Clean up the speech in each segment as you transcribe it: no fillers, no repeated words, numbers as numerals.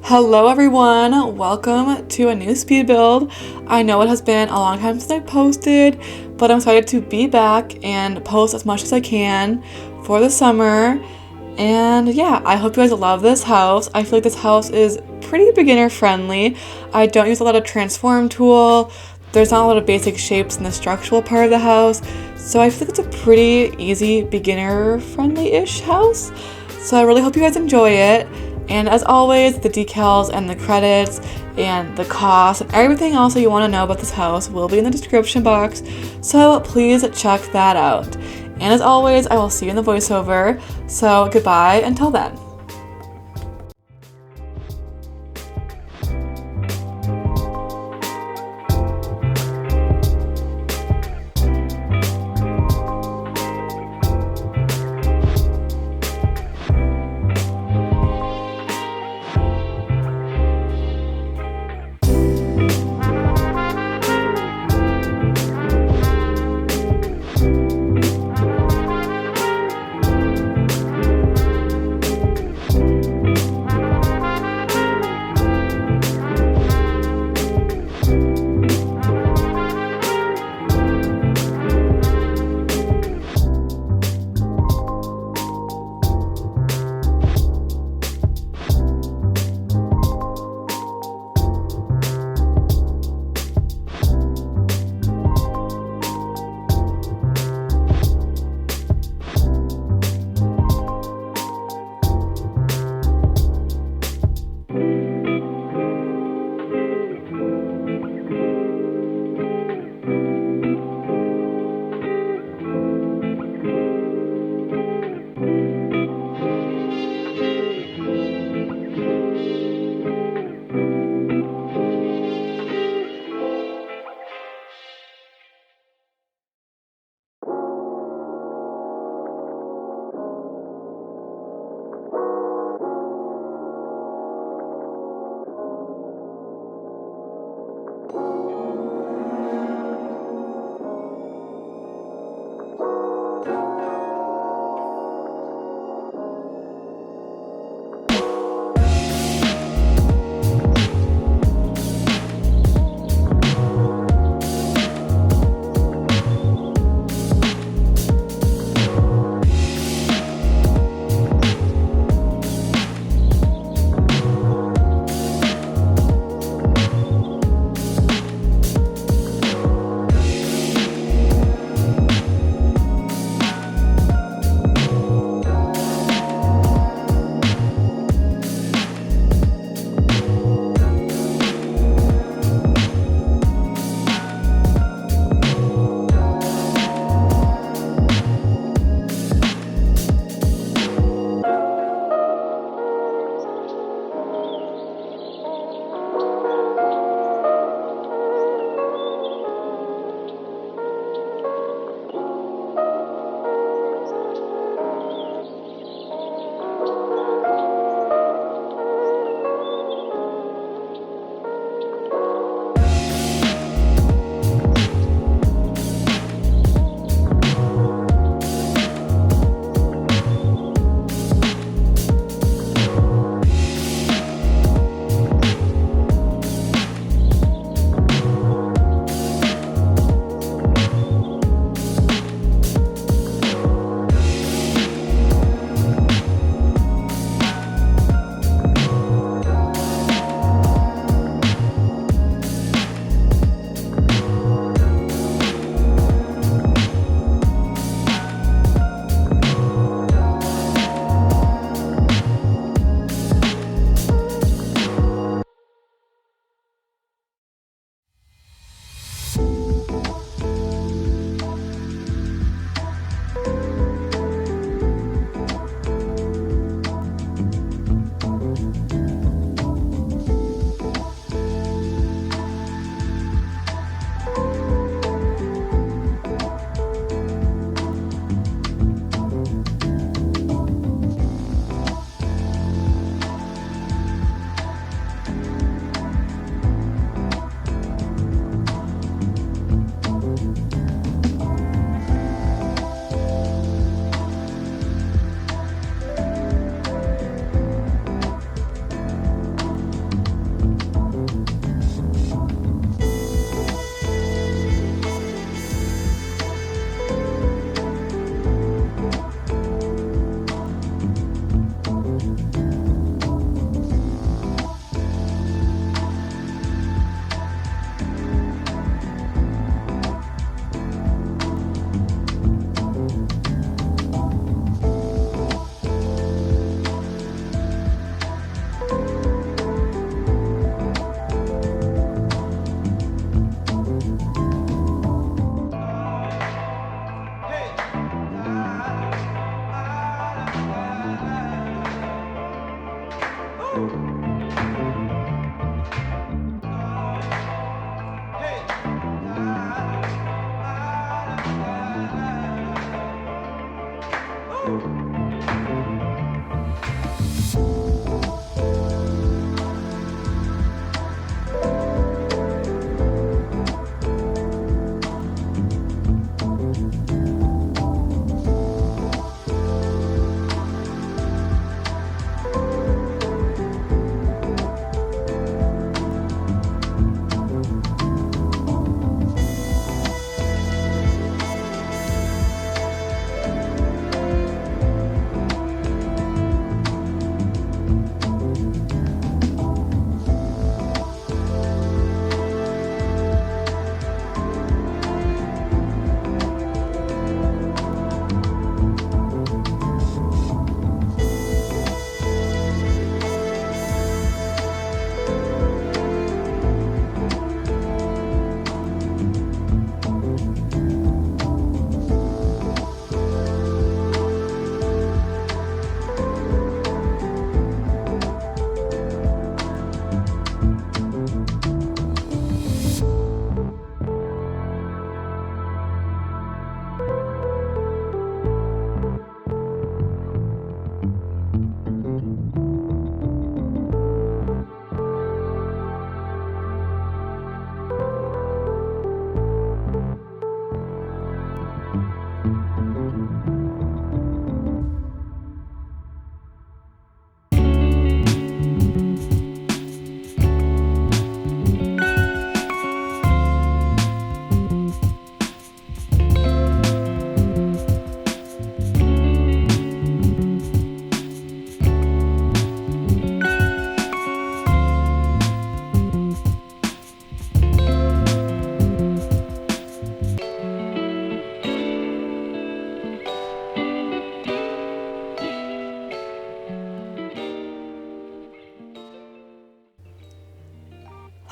Hello everyone, welcome to a new speed build. I know it has been a long time since I posted, but I'm excited to be back and post as much as I can for the summer. And yeah, I hope you guys love this house. I feel like this house is pretty beginner friendly. I don't use a lot of transform tool. There's not a lot of basic shapes in the structural part of the house. So I feel like it's a pretty easy beginner friendly-ish house. So I really hope you guys enjoy it. And as always, the decals and the credits and the cost and everything else that you want to know about this house will be in the description box, so please check that out. And as always, I will see you in the voiceover, so goodbye until then.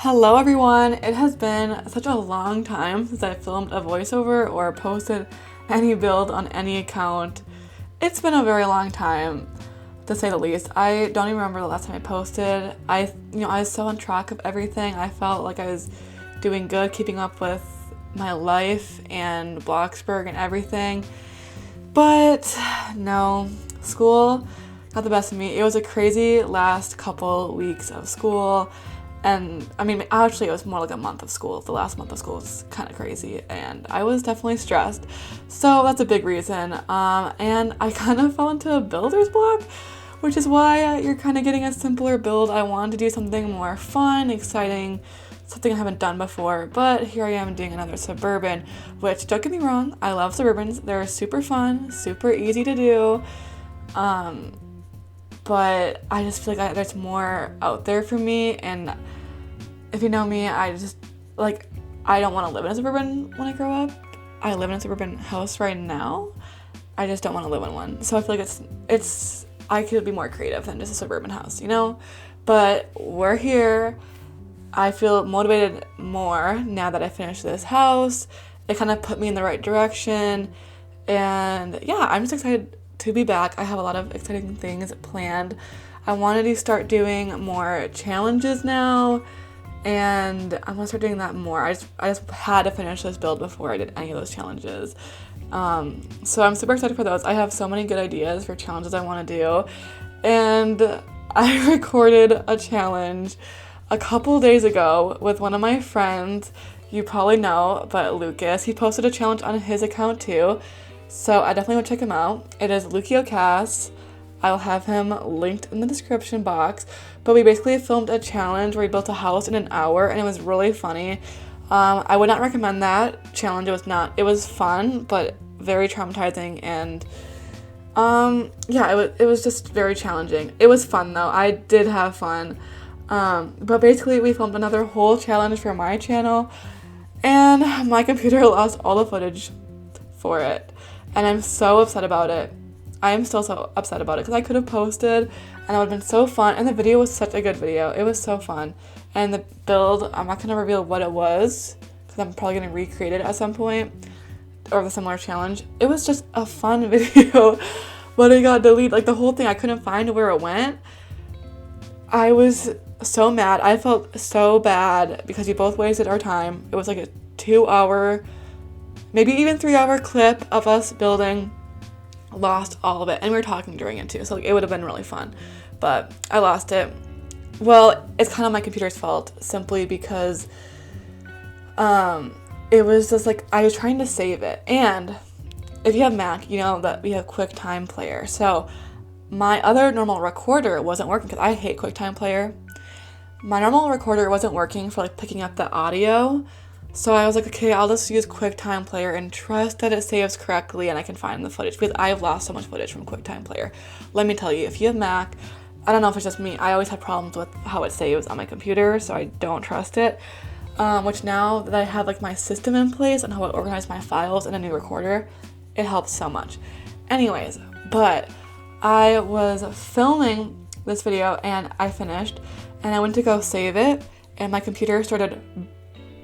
Hello everyone! It has been such a long time since I filmed a voiceover or posted any build on any account. It's been a very long time, to say the least. I don't even remember the last time I posted. I was so on track of everything. I felt like I was doing good, keeping up with my life and BLOXBURG and everything. But no, school got the best of me. It was a crazy last couple weeks of school. And I mean, actually it was more like a month of school. The last month of school was kind of crazy and I was definitely stressed. So that's a big reason. And I kind of fell into a builder's block, which is why you're kind of getting a simpler build. I wanted to do something more fun, exciting, something I haven't done before. But here I am doing another Suburban, which don't get me wrong, I love Suburbans. They're super fun, super easy to do. But I just feel like there's more out there for me, and if you know me, I don't want to live in a Suburban when I grow up. I live in a Suburban house right now. I just don't want to live in one. So I feel like I could be more creative than just a Suburban house, you know? But we're here. I feel motivated more now that I finished this house. It kind of put me in the right direction. And yeah, I'm just excited to be back. I have a lot of exciting things planned. I wanted to start doing more challenges now, and I'm gonna start doing that more. I just had to finish this build before I did any of those challenges. So I'm super excited for those. I have so many good ideas for challenges I want to do, and I recorded a challenge a couple days ago with one of my friends. You probably know, but Lucas, he posted a challenge on his account too. So I definitely want to check him out. It is 𝙂𝘼𝙈𝙀𝙊. I'll have him linked in the description box. But we basically filmed a challenge where we built a house in an hour, and it was really funny. I would not recommend that challenge. It was fun, but very traumatizing, and it was just very challenging. It was fun though. I did have fun. But basically we filmed another whole challenge for my channel, and my computer lost all the footage for it. And I'm so upset about it. I am still so upset about it because I could have posted and it would have been so fun. And the video was such a good video. It was so fun. And the build, I'm not going to reveal what it was because I'm probably going to recreate it at some point, or the similar challenge. It was just a fun video, but it got deleted. Like the whole thing, I couldn't find where it went. I was so mad. I felt so bad because we both wasted our time. It was like a 2-hour, maybe even 3-hour clip of us building, lost all of it, and we were talking during it too, so it would have been really fun, but I lost it. Well, it's kind of my computer's fault, simply because it was just like I was trying to save it, and if you have Mac, you know that we have QuickTime Player, so my other normal recorder wasn't working because I hate QuickTime Player. My normal recorder wasn't working for like picking up the audio. So I was like, okay, I'll just use QuickTime Player and trust that it saves correctly and I can find the footage, because I've lost so much footage from QuickTime Player. Let me tell you, if you have Mac, I don't know if it's just me, I always have problems with how it saves on my computer, so I don't trust it. Which now that I have like my system in place and how I organize my files in a new recorder, it helps so much. Anyways, but I was filming this video and I finished, and I went to go save it, and my computer started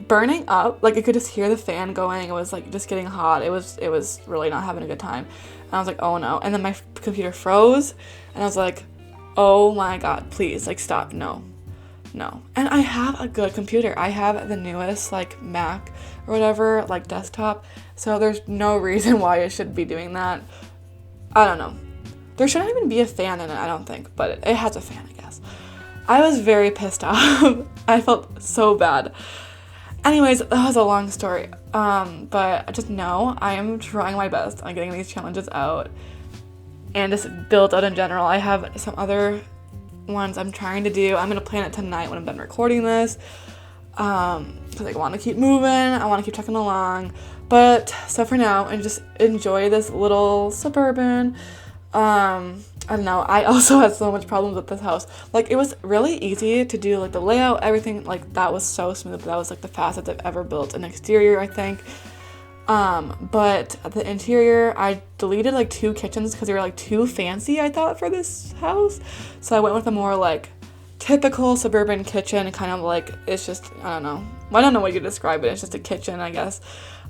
burning up. Like, I could just hear the fan going. It was like just getting hot. It was really not having a good time. And I was like, oh no. And then my computer froze, and I was like, oh my god, please, like, stop. No. And I have a good computer. I have the newest like Mac or whatever, like desktop, so there's no reason why it should be doing that. I don't know. There shouldn't even be a fan in it, I don't think, but it has a fan, I guess. I was very pissed off. I felt so bad. Anyways, that was a long story, but just know I am trying my best on getting these challenges out and just build out in general. I have some other ones I'm trying to do. I'm going to plan it tonight when I'm done recording this, because I want to keep moving, I want to keep checking along, but so for now, and just enjoy this little Suburban. I don't know, I also had so much problems with this house. Like, it was really easy to do, like, the layout, everything, like, that was so smooth. That was, like, the fastest I've ever built an exterior, I think. But the interior, I deleted, like, 2 kitchens because they were, like, too fancy, I thought, for this house. So I went with a more, like, typical suburban kitchen, kind of like, it's just, I don't know what you describe it, it's just a kitchen, I guess.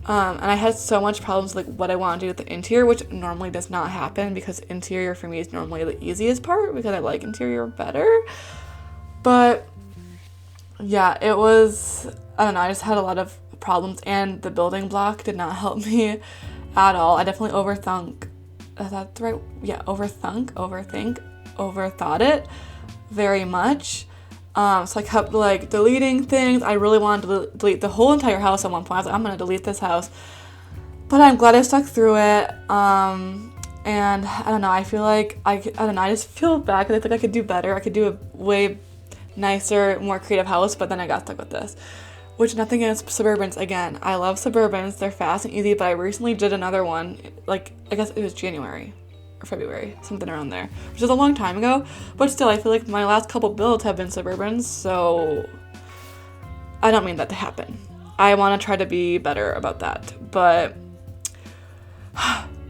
And I had so much problems with like what I want to do with the interior, which normally does not happen because interior for me is normally the easiest part because I like interior better. But yeah, it was, I don't know, I just had a lot of problems, and the building block did not help me at all. I definitely overthought it very much. So I kept like deleting things. I really wanted to delete the whole entire house at one point. I was like, I'm gonna delete this house, but I'm glad I stuck through it. And I don't know, I feel like I just feel bad because I think I could do better. I could do a way nicer, more creative house, but then I got stuck with this. Which, nothing against Suburbans. Again, I love Suburbans. They're fast and easy, but I recently did another one, like, I guess it was January or February, something around there, which is a long time ago, but still, I feel like my last couple builds have been Suburbans, so I don't mean that to happen. I want to try to be better about that, but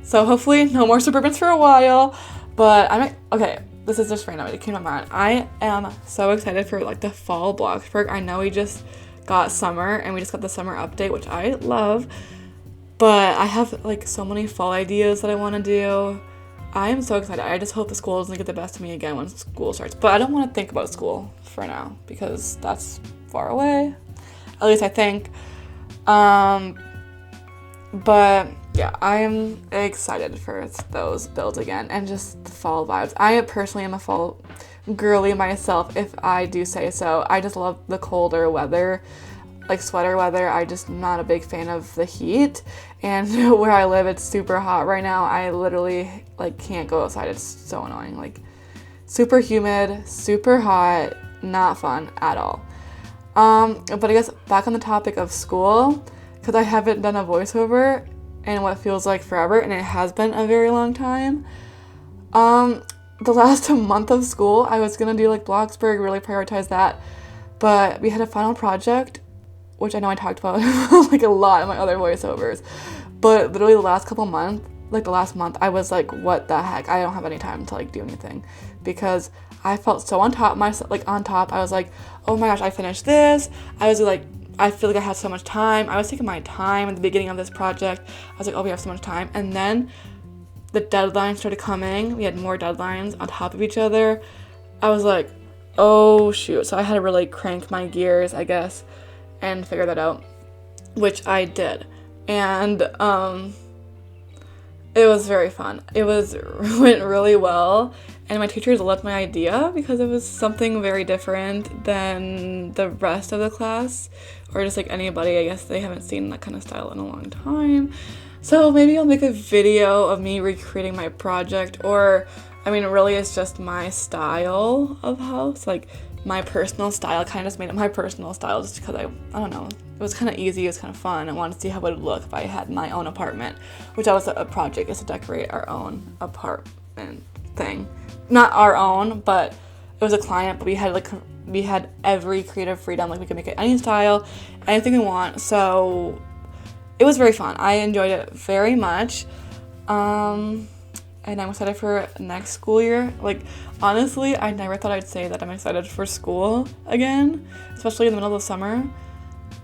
so hopefully no more Suburbans for a while, but okay, this is just random, it came to my mind. I am so excited for like the fall BLOXBURG. I know we just got summer and we just got the summer update, which I love, but I have like so many fall ideas that I want to do. I am so excited. I just hope the school doesn't get the best of me again when school starts, but I don't want to think about school for now because that's far away, at least I think. But yeah, I am excited for those builds again and just the fall vibes. I personally am a fall girly myself, if I do say so. I just love the colder weather, like sweater weather. I just not a big fan of the heat, and where I live it's super hot right now. I literally like can't go outside. It's so annoying, like super humid, super hot, not fun at all. But I guess back on the topic of school, because I haven't done a voiceover in what feels like forever, and it has been a very long time. The last month of school, I was gonna do like BLOXBURG, really prioritize that, but we had a final project, which I know I talked about like a lot in my other voiceovers, but literally the last couple months, like the last month, I was like, what the heck, I don't have any time to like do anything, because I felt so on top of myself, like on top. I was like, oh my gosh, I finished this. I was like, I feel like I had so much time. I was taking my time at the beginning of this project. I was like, oh, we have so much time. And then the deadlines started coming. We had more deadlines on top of each other. I was like, oh shoot. So I had to really crank my gears, I guess, and figure that out, which I did. And it was very fun. Went really well, and my teachers loved my idea because it was something very different than the rest of the class, or just like anybody. I guess they haven't seen that kind of style in a long time. So maybe I'll make a video of me recreating my project, or I mean, really it's just my style of house, like my personal style. Kind of just made it my personal style just because I don't know, it was kind of easy, it was kind of fun. I wanted to see how it would look if I had my own apartment, which that was a project, is to decorate our own apartment thing. Not our own, but it was a client, but we had every creative freedom, like we could make it any style, anything we want. So it was very fun. I enjoyed it very much. And I'm excited for next school year. Like, honestly, I never thought I'd say that I'm excited for school again, especially in the middle of the summer.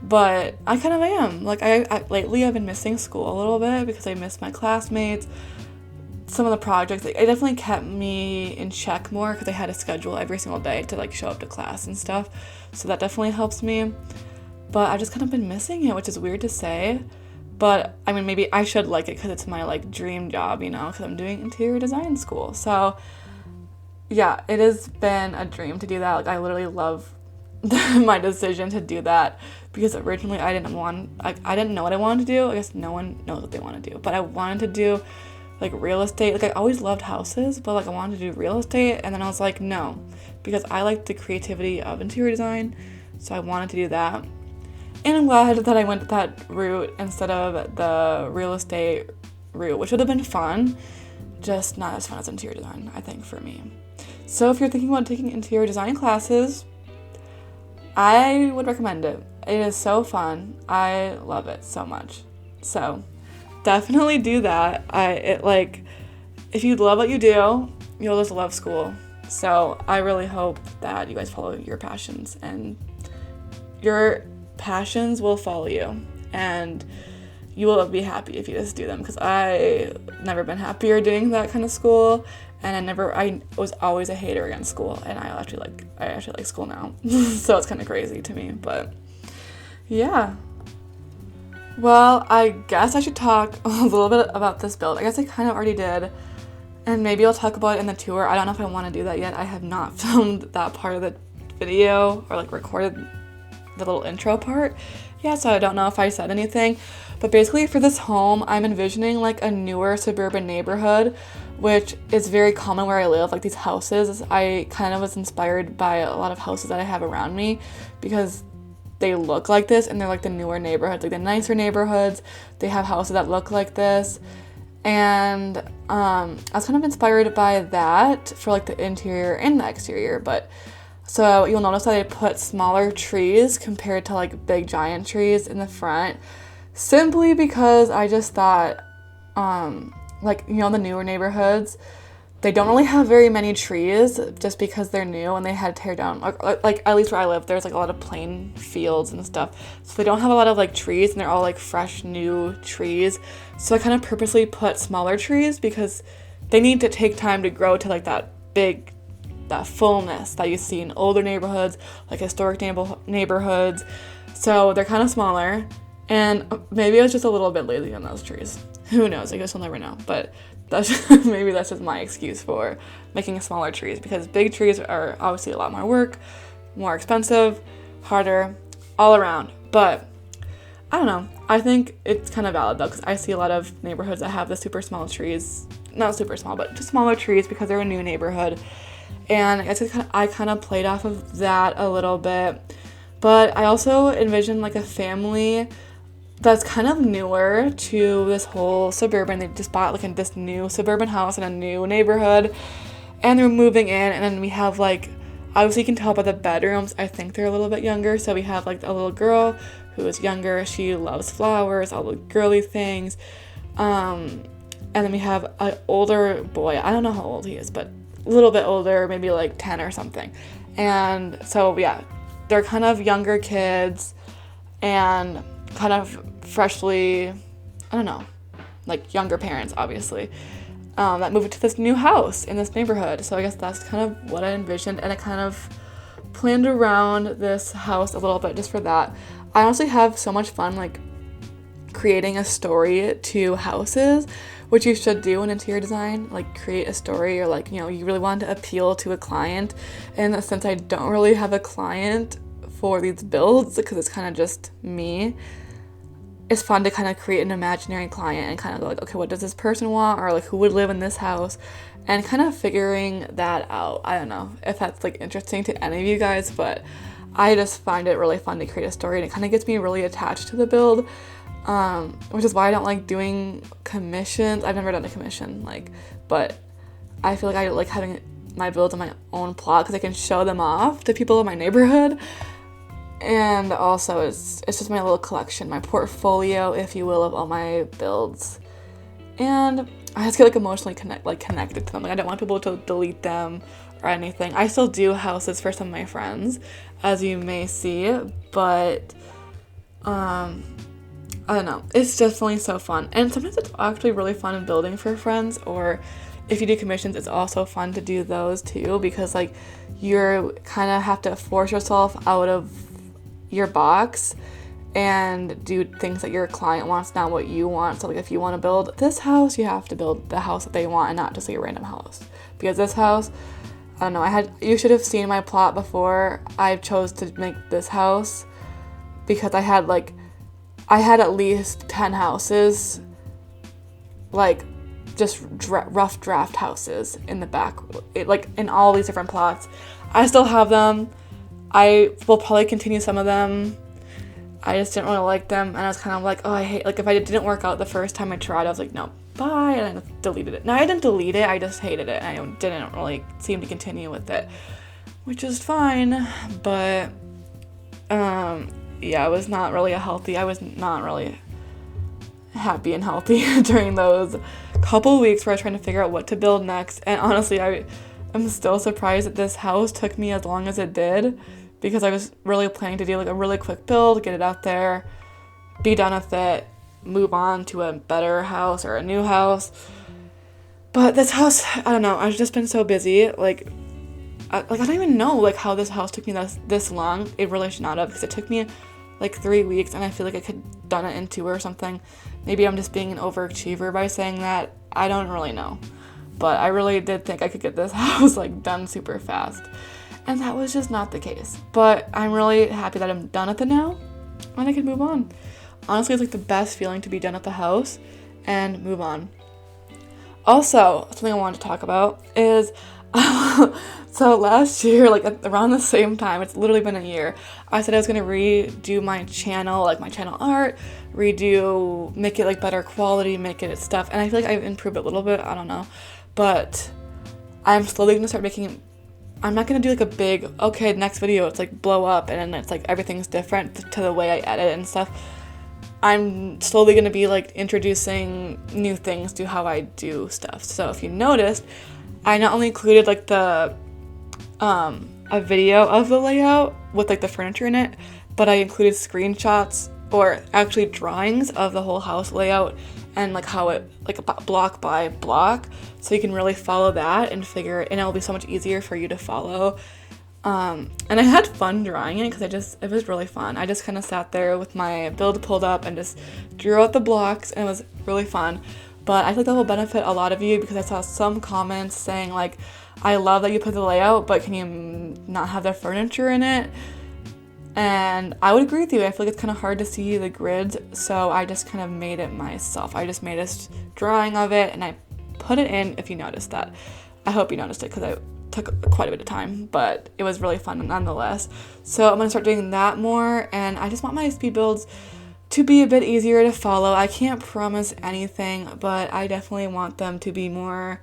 But I kind of am. Like, lately I've been missing school a little bit because I miss my classmates. Some of the projects, like, it definitely kept me in check more because I had a schedule every single day to like show up to class and stuff. So that definitely helps me. But I've just kind of been missing it, which is weird to say. But I mean, maybe I should like it because it's my like dream job, you know, because I'm doing interior design school. So yeah, it has been a dream to do that. Like, I literally love my decision to do that because originally I didn't know what I wanted to do. I guess no one knows what they want to do, but I wanted to do like real estate. Like, I always loved houses, but like I wanted to do real estate, and then I was like, no, because I like the creativity of interior design, so I wanted to do that. And I'm glad that I went that route instead of the real estate route, which would have been fun, just not as fun as interior design, I think, for me. So if you're thinking about taking interior design classes, I would recommend it. It is so fun. I love it so much. So definitely do that. If you love what you do, you'll just love school. So I really hope that you guys follow your passions, and your passions will follow you, and you will be happy if you just do them, because I never been happier doing that kind of school, and I was always a hater against school, and I actually like school now. So it's kind of crazy to me, but yeah. Well, I guess I should talk a little bit about this build. I guess I kind of already did, and maybe I'll talk about it in the tour. I don't know if I want to do that yet. I have not filmed that part of the video, or like recorded the little intro part. Yeah, so I don't know if I said anything. But basically for this home, I'm envisioning like a newer suburban neighborhood, which is very common where I live, like these houses. I kind of was inspired by a lot of houses that I have around me, because they look like this, and they're like the newer neighborhoods, like the nicer neighborhoods. They have houses that look like this. And I was kind of inspired by that for like the interior and the exterior. But so you'll notice that I put smaller trees compared to like big giant trees in the front, simply because I just thought, like, you know, the newer neighborhoods, they don't really have very many trees, just because they're new and they had to tear down, like at least where I live, there's like a lot of plain fields and stuff, so they don't have a lot of like trees, and they're all like fresh new trees. So I kind of purposely put smaller trees, because they need to take time to grow to like that fullness that you see in older neighborhoods, like historic neighborhoods. So they're kind of smaller, and maybe I was just a little bit lazy on those trees. Who knows? I guess we'll never know. But maybe that's just my excuse for making smaller trees, because big trees are obviously a lot more work, more expensive, harder, all around. But I don't know. I think it's kind of valid though, because I see a lot of neighborhoods that have the super small trees, not super small, but just smaller trees, because they're a new neighborhood. And I kind of played off of that a little bit. But I also envisioned like a family that's kind of newer to this whole suburban. They just bought like this new suburban house in a new neighborhood, and they're moving in. And then we have like, obviously you can tell by the bedrooms, I think they're a little bit younger. So we have like a little girl who is younger. She loves flowers, all the girly things. And then we have an older boy. I don't know how old he is, but a little bit older, maybe like 10 or something. And so yeah, they're kind of younger kids, and kind of freshly, I don't know, like younger parents, obviously, that moved to this new house in this neighborhood. So I guess that's kind of what I envisioned, and I kind of planned around this house a little bit just for that. I honestly have so much fun like creating a story to houses, which you should do in interior design, like create a story, or like, you know, you really want to appeal to a client. And since I don't really have a client for these builds, because it's kind of just me, it's fun to kind of create an imaginary client and kind of go like, okay, what does this person want, or like who would live in this house, and kind of figuring that out. I don't know if that's like interesting to any of you guys, but I just find it really fun to create a story, and it kind of gets me really attached to the build, which is why I don't like doing commissions. I've never done a commission, but I feel like I like having my builds on my own plot, because I can show them off to people in my neighborhood. And also it's just my little collection, my portfolio, if you will, of all my builds. And I just get like emotionally connected to them. Like, I don't want people to delete them or anything. I still do houses for some of my friends, as you may see, but I don't know. It's definitely so fun. And sometimes it's actually really fun in building for friends, or if you do commissions, it's also fun to do those too, because like you're kind of have to force yourself out of your box and do things that your client wants, not what you want. So like if you want to build this house, you have to build the house that they want, and not just like a random house. Because this house, I don't know, you should have seen my plot before I chose to make this house, because I had at least 10 houses, like just rough draft houses in the back, like in all these different plots. I still have them. I will probably continue some of them. I just didn't really like them, and I was kind of like, oh, I hate, like if I didn't work out the first time I tried, I was like, no, bye, and I deleted it. No, I didn't delete it, I just hated it, and I didn't really seem to continue with it, which is fine. But yeah, I was not really happy and healthy during those couple weeks where I was trying to figure out what to build next. And honestly, am still surprised that this house took me as long as it did, because I was really planning to do like a really quick build, get it out there, be done with it, move on to a better house or a new house. But this house, I don't know, I've just been so busy. Like I don't even know like how this house took me this long. It really should not have, because it took me like 3 weeks, and I feel like I could have done it in 2 or something. Maybe I'm just being an overachiever by saying that. I don't really know. But I really did think I could get this house like done super fast. And that was just not the case. But I'm really happy that I'm done with it now, and I can move on. Honestly, it's like the best feeling to be done with the house and move on. Also, something I wanted to talk about is so last year, like around the same time, it's literally been a year, I said I was going to redo my channel, like my channel art, make it like better quality, make it stuff. And I feel like I've improved a little bit, I don't know. But I'm slowly going to start making, I'm not going to do like a big, okay, next video, it's like blow up and then it's like everything's different to the way I edit and stuff. I'm slowly going to be like introducing new things to how I do stuff. So if you noticed, I not only included like a video of the layout with like the furniture in it, but I included screenshots or actually drawings of the whole house layout and like how it like block by block, so you can really follow that and figure it, and it'll be so much easier for you to follow. And I had fun drawing it because it was really fun. I just kind of sat there with my build pulled up and just drew out the blocks, and it was really fun. But I think that will benefit a lot of you, because I saw some comments saying like, I love that you put the layout, but can you not have the furniture in it? And I would agree with you. I feel like it's kind of hard to see the grids, so I just kind of made it myself. I just made a drawing of it and I put it in, if you noticed that. I hope you noticed it, because I took quite a bit of time, but it was really fun nonetheless. So I'm going to start doing that more, and I just want my speed builds to be a bit easier to follow. I can't promise anything, but I definitely want them to be more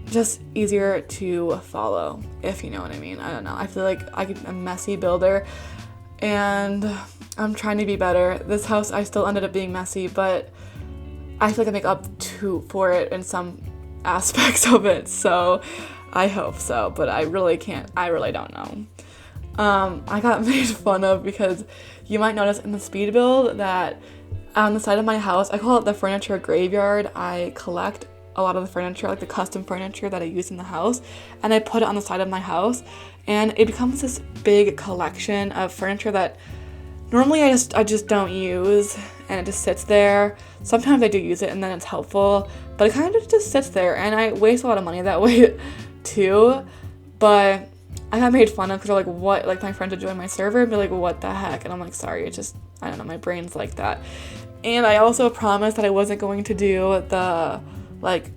just easier to follow, if you know what I mean. I don't know. I feel like I'm a messy builder, and I'm trying to be better. This house, I still ended up being messy, but I feel like I make up for it in some aspects of it, so I hope so, but I really don't know. I got made fun of because you might notice in the speed build that on the side of my house, I call it the furniture graveyard. I collect a lot of the furniture, like the custom furniture that I use in the house, and I put it on the side of my house, and it becomes this big collection of furniture that normally I just don't use, and it just sits there. Sometimes I do use it and then it's helpful, but it kind of just sits there, and I waste a lot of money that way too. But I got made fun of because they're like, what? Like my friends would join my server and be like, what the heck? And I'm like, sorry, it's just, I don't know, my brain's like that. And I also promised that I wasn't going to do the, like,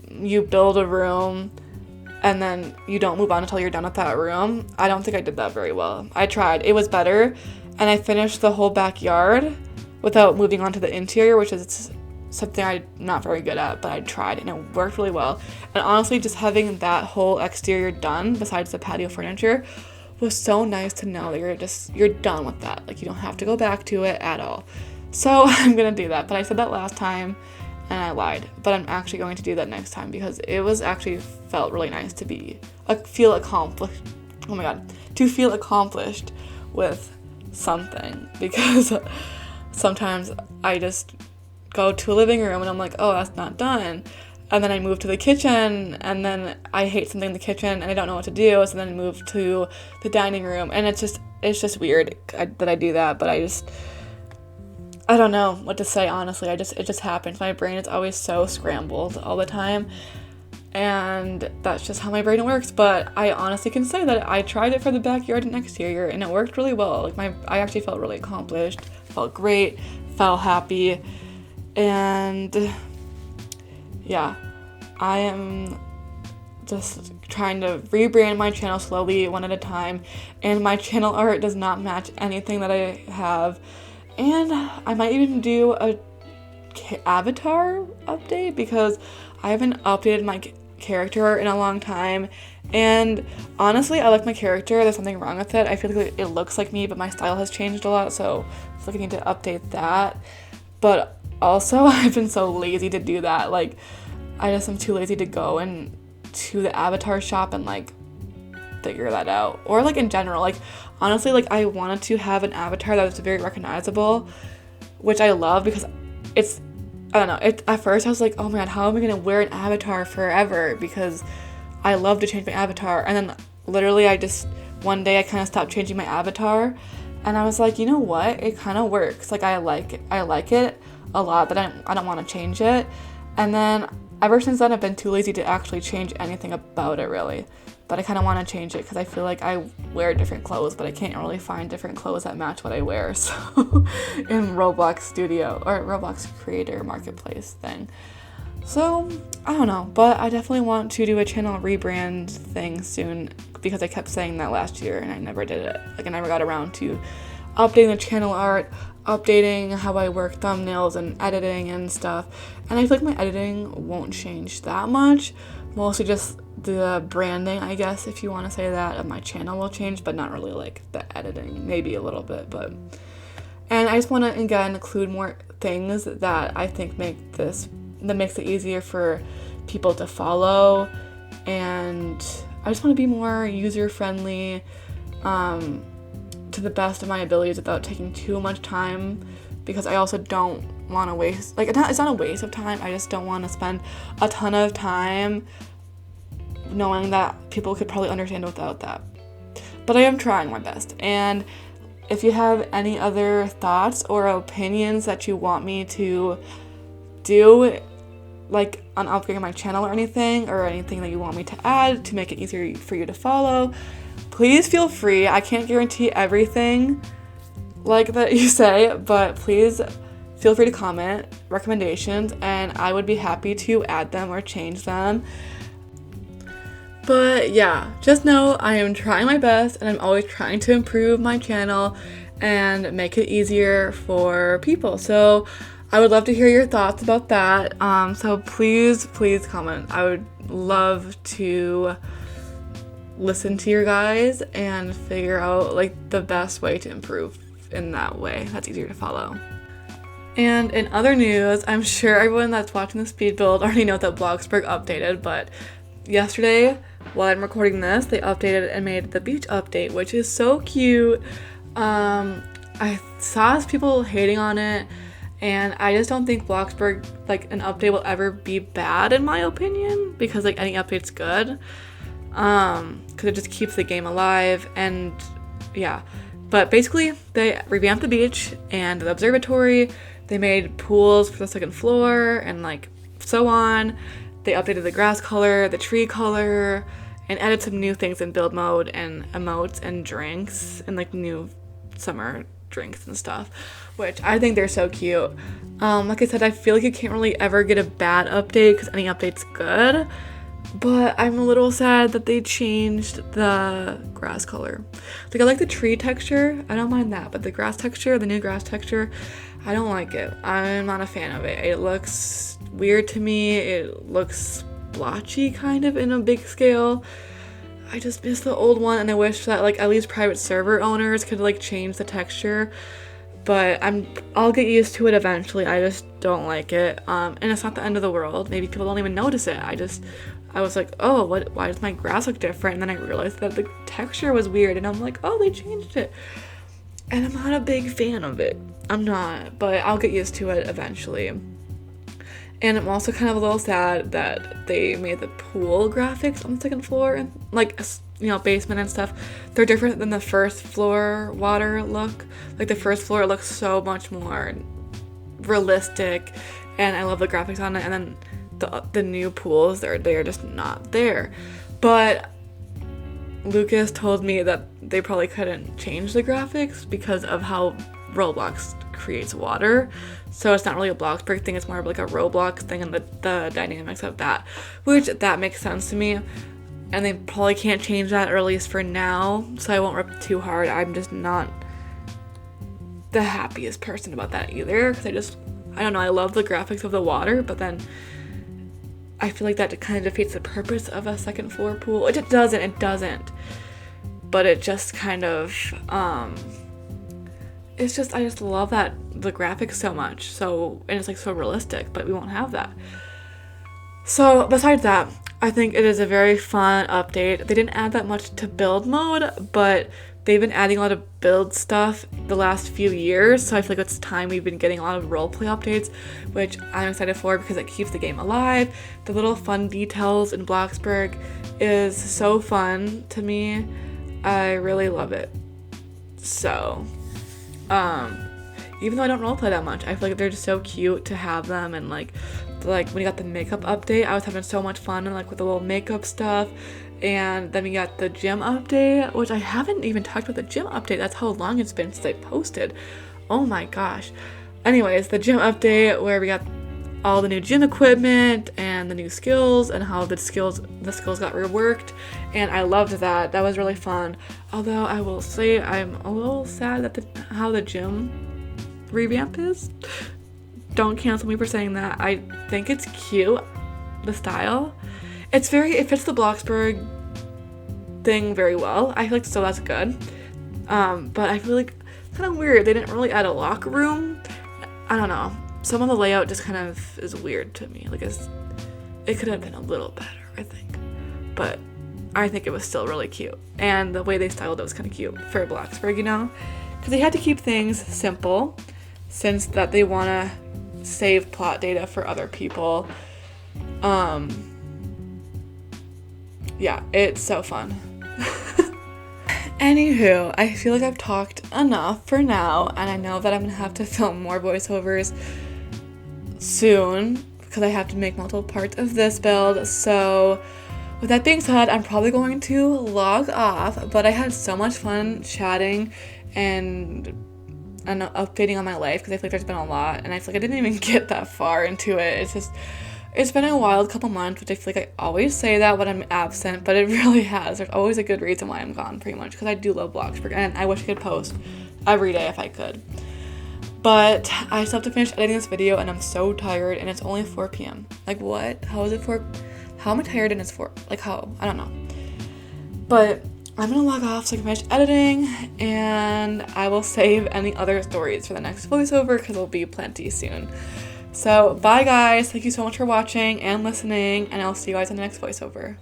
you build a room and then you don't move on until you're done with that room. I don't think I did that very well. I tried. It was better. And I finished the whole backyard without moving on to the interior, which is something I'm not very good at, but I tried and it worked really well. And honestly, just having that whole exterior done besides the patio furniture was so nice to know that you're done with that. Like, you don't have to go back to it at all. So I'm gonna do that. But I said that last time and I lied, but I'm actually going to do that next time because it was actually felt really nice to feel accomplished. Oh my god, to feel accomplished with something, because sometimes I just go to a living room and I'm like, oh, that's not done, and then I move to the kitchen and then I hate something in the kitchen and I don't know what to do, so then I move to the dining room, and it's just weird that I do that, but I don't know what to say, honestly. It just happens. My brain is always so scrambled all the time, and that's just how my brain works. But I honestly can say that I tried it for the backyard and exterior, and it worked really well. Like, I actually felt really accomplished, felt great, felt happy, and yeah, I am just trying to rebrand my channel slowly, one at a time, and my channel art does not match anything that I have. And I might even do a avatar update because I haven't updated my character in a long time. And honestly, I like my character. There's something wrong with it. I feel like it looks like me, but my style has changed a lot. So I feel like I need to update that. But also, I've been so lazy to do that. Like, I just am too lazy to go and to the avatar shop and like figure that out. Or like in general, like honestly, like I wanted to have an avatar that was very recognizable, which I love because it's, I don't know, at first I was like, oh my god, how am I gonna wear an avatar forever, because I love to change my avatar. And then literally one day I kind of stopped changing my avatar, and I was like, you know what, it kind of works. Like I like it a lot, but I don't want to change it. And then ever since then I've been too lazy to actually change anything about it really. But I kind of want to change it because I feel like I wear different clothes, but I can't really find different clothes that match what I wear. So in Roblox Studio or Roblox Creator Marketplace thing. So I don't know, but I definitely want to do a channel rebrand thing soon, because I kept saying that last year and I never did it. Like I never got around to updating the channel art, updating how I work thumbnails and editing and stuff. And I feel like my editing won't change that much. Mostly just the branding, I guess, if you want to say that, of my channel will change, but not really like the editing, maybe a little bit. But and I just want to again include more things that I think that makes it easier for people to follow, and I just want to be more user friendly to the best of my abilities without taking too much time, because I also don't want to waste, like it's not a waste of time, I just don't want to spend a ton of time knowing that people could probably understand without that. But I am trying my best, and if you have any other thoughts or opinions that you want me to do, like on upgrading my channel or anything that you want me to add to make it easier for you to follow, please feel free. I can't guarantee everything like that you say, but please feel free to comment recommendations and I would be happy to add them or change them. But yeah, just know I am trying my best and I'm always trying to improve my channel and make it easier for people. So I would love to hear your thoughts about that. So please comment. I would love to listen to your guys and figure out like the best way to improve in that way that's easier to follow. And in other news, I'm sure everyone that's watching the speed build already knows that BLOXBURG updated, but yesterday while I'm recording this, they updated and made the beach update, which is so cute. I saw people hating on it, and I just don't think BLOXBURG, like an update will ever be bad in my opinion, because like any update's good, because it just keeps the game alive. And yeah, but basically they revamped the beach and the observatory. They made pools for the second floor and like so on. They updated the grass color, the tree color, and added some new things in build mode and emotes and drinks and like new summer drinks and stuff, which I think they're so cute. Like I said, I feel like you can't really ever get a bad update because any update's good, but I'm a little sad that they changed the grass color. Like I like the tree texture, I don't mind that, but the grass texture, the new grass texture, I don't like it. I'm not a fan of it. It looks weird to me. It looks blotchy kind of in a big scale. I just miss the old one, and I wish that like at least private server owners could like change the texture, but I'll get used to it eventually. I just don't like it, and it's not the end of the world. Maybe people don't even notice it. I was like, oh, why does my grass look different? And then I realized that the texture was weird, and I'm like, oh, they changed it, and I'm not a big fan of it. I'm not, but I'll get used to it eventually. And I'm also kind of a little sad that they made the pool graphics on the second floor and like, you know, basement and stuff. They're different than the first floor water look. Like the first floor looks so much more realistic, and I love the graphics on it. And then the new pools, they're just not there. But Lucas told me that they probably couldn't change the graphics because of how Roblox creates water, so it's not really a BLOXBURG thing, it's more of like a Roblox thing and the dynamics of that, which that makes sense to me, and they probably can't change that, or at least for now, so I won't rip too hard. I'm just not the happiest person about that either, because I don't know, I love the graphics of the water, but then I feel like that kind of defeats the purpose of a second floor pool, which it doesn't, but it just kind of I just love the graphics so much. So, and it's like so realistic, but we won't have that. So besides that, I think it is a very fun update. They didn't add that much to build mode, but they've been adding a lot of build stuff the last few years, so I feel like it's time we've been getting a lot of roleplay updates, which I'm excited for because it keeps the game alive. The little fun details in Bloxburg is so fun to me. I really love it. So, even though I don't roleplay that much, I feel like they're just so cute to have them, and like when you got the makeup update, I was having so much fun and like with the little makeup stuff. And then we got the gym update, which I haven't even talked about the gym update. That's how long it's been since I posted. Oh my gosh. Anyways, the gym update where we got all the new gym equipment and the new skills and how the skills got reworked, and I loved that. That was really fun. Although I will say I'm a little sad that how the gym revamp is. Don't cancel me for saying that. I think it's cute, the style. It fits the Bloxburg thing very well. I feel like so that's good. But I feel like it's kind of weird. They didn't really add a locker room. I don't know. Some of the layout just kind of is weird to me. Like it could have been a little better, I think. But I think it was still really cute. And the way they styled it was kind of cute for Bloxburg, you know? Because they had to keep things simple since that they want to save plot data for other people. Yeah, it's so fun. Anywho, I feel like I've talked enough for now, and I know that I'm gonna have to film more voiceovers soon because I have to make multiple parts of this build. So with that being said, I'm probably going to log off, but I had so much fun chatting and updating on my life because I feel like there's been a lot, and I feel like I didn't even get that far into it. It's been a wild couple months, which I feel like I always say that when I'm absent, but it really has. There's always a good reason why I'm gone, pretty much, because I do love Bloxburg, and I wish I could post every day if I could. But I still have to finish editing this video, and I'm so tired, and it's only 4 p.m. Like, what? How is it 4? How am I tired and it's 4? Like, how? I don't know. But I'm gonna log off so I can finish editing, and I will save any other stories for the next voiceover, because there'll be plenty soon. So, bye guys, thank you so much for watching and listening, and I'll see you guys in the next voiceover.